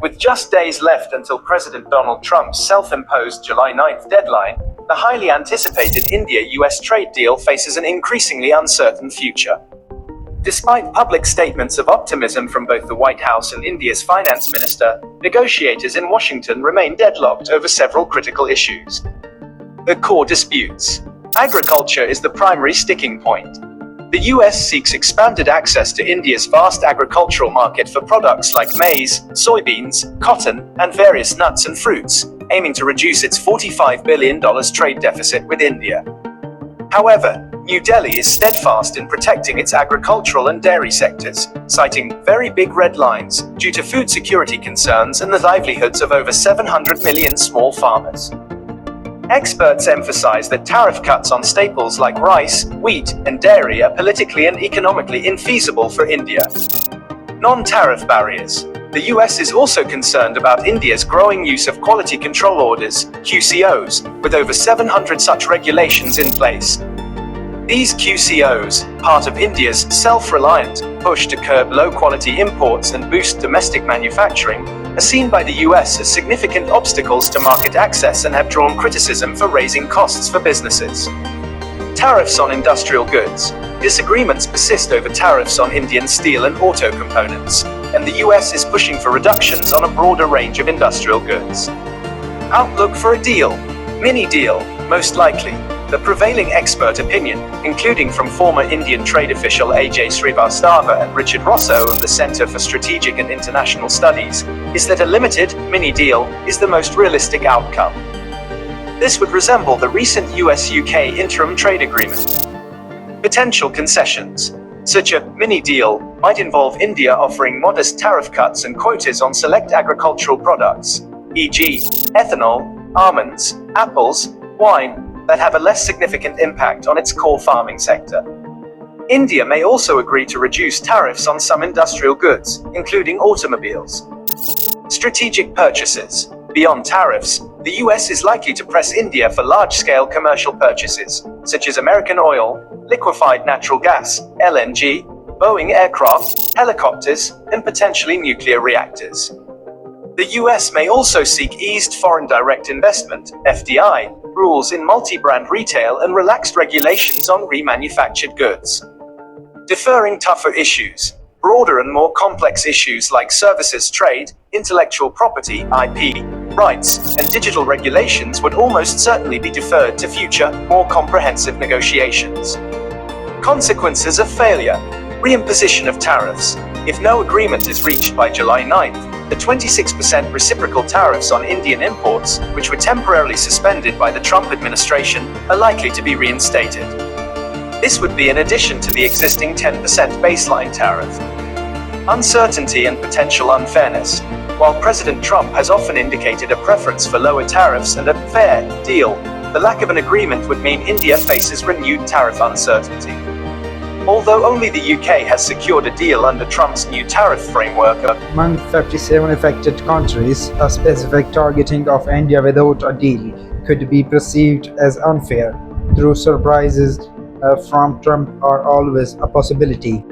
With just days left until President Donald Trump's self-imposed July 9th deadline, the highly anticipated India-US trade deal faces an increasingly uncertain future. Despite public statements of optimism from both the White House and India's finance minister, negotiators in Washington remain deadlocked over several critical issues. The core disputes. Agriculture is the primary sticking point. The US seeks expanded access to India's vast agricultural market for products like maize, soybeans, cotton, and various nuts and fruits, aiming to reduce its $45 billion trade deficit with India. However, New Delhi is steadfast in protecting its agricultural and dairy sectors, citing very big red lines due to food security concerns and the livelihoods of over 700 million small farmers. Experts emphasize that tariff cuts on staples like rice, wheat, and dairy are politically and economically infeasible for India. Non-tariff barriers. The US is also concerned about India's growing use of quality control orders, QCOs, with over 700 such regulations in place. These QCOs, part of India's self-reliant push to curb low-quality imports and boost domestic manufacturing, are seen by the US as significant obstacles to market access and have drawn criticism for raising costs for businesses. Tariffs on industrial goods. Disagreements persist over tariffs on Indian steel and auto components, and the US is pushing for reductions on a broader range of industrial goods. Outlook for a deal. Mini deal, most likely. The prevailing expert opinion, including from former Indian trade official Ajay Srivastava and Richard Rosso of the Center for Strategic and International Studies, is that a limited, mini deal is the most realistic outcome. This would resemble the recent US-UK interim trade agreement. Potential concessions. Such a mini deal might involve India offering modest tariff cuts and quotas on select agricultural products, e.g., ethanol, almonds, apples, wine, that have a less significant impact on its core farming sector. India may also agree to reduce tariffs on some industrial goods, including automobiles. Strategic purchases. Beyond tariffs, the US is likely to press India for large-scale commercial purchases, such as American oil, liquefied natural gas, LNG, Boeing aircraft, helicopters, and potentially nuclear reactors. The US may also seek eased foreign direct investment, FDI, rules in multi-brand retail and relaxed regulations on remanufactured goods. Deferring tougher issues. Broader and more complex issues like services trade, intellectual property, IP, rights, and digital regulations would almost certainly be deferred to future, more comprehensive negotiations. Consequences of failure. Reimposition of tariffs. If no agreement is reached by July 9th, the 26% reciprocal tariffs on Indian imports, which were temporarily suspended by the Trump administration, are likely to be reinstated. This would be in addition to the existing 10% baseline tariff. Uncertainty and potential unfairness. While President Trump has often indicated a preference for lower tariffs and a fair deal, the lack of an agreement would mean India faces renewed tariff uncertainty. Although only the UK has secured a deal under Trump's new tariff framework. Among 57 affected countries, a specific targeting of India without a deal could be perceived as unfair, though surprises from Trump are always a possibility.